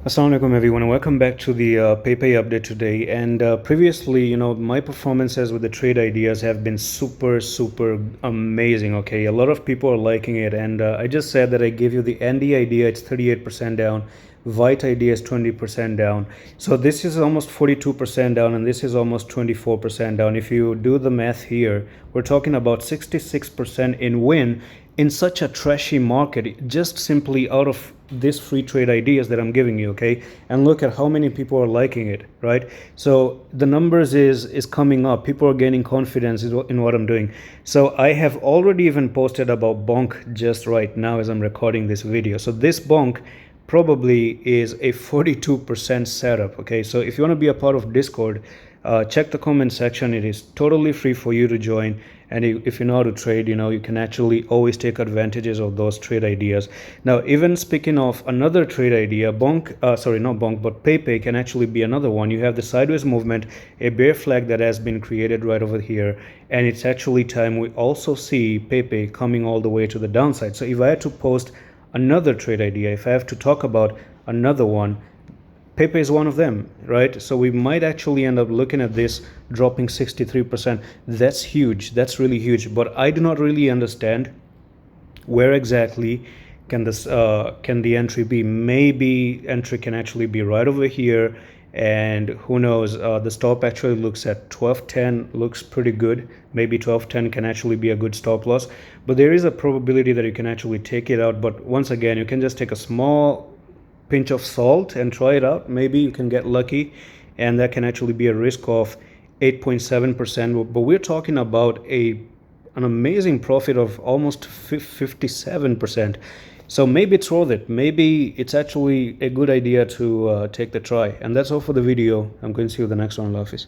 Assalamu alaikum everyone, and welcome back to the PEIPEI update today. And previously, my performances with the trade ideas have been super amazing. Okay, a lot of people are liking it, and I just said that I gave you the ND idea, it's 38% down, Vite idea is 20% down. So this is almost 42% down, and this is almost 24% down. If you do the math here, we're talking about 66% in win in such a trashy market, just simply out of this free trade ideas that I'm giving you. Okay, and look at how many people are liking it, right? So the numbers is coming up, people are gaining confidence in what I'm doing. So I have already even posted about bonk just right now as I'm recording this video. So this bonk probably is a 42% setup. Okay, so if you want to be a part of Discord, check the comment section. It is totally free for you to join, and if you know how to trade, you can actually always take advantages of those trade ideas. Now, even speaking of another trade idea, bonk, sorry, not bonk, but PEIPEI can actually be another one. You have the sideways movement, a bear flag that has been created right over here, and it's actually time we also see PEIPEI coming all the way to the downside. So if I had to post another trade idea, if I have to talk about another one, PEIPEI is one of them, right? So we might actually end up looking at this dropping 63%. That's huge. That's really huge. But I do not really understand where exactly can the entry be. Maybe entry can actually be right over here, and who knows, the stop actually looks at 1210, looks pretty good. Maybe 1210 can actually be a good stop loss, but there is a probability that you can actually take it out. But once again, you can just take a small pinch of salt and try it out. Maybe you can get lucky, and that can actually be a risk of 8.7%. But we're talking about an amazing profit of almost 57%. So maybe it's worth it. Maybe it's actually a good idea to take the try. And that's all for the video. I'm going to see you in the next one. Allah Hafiz.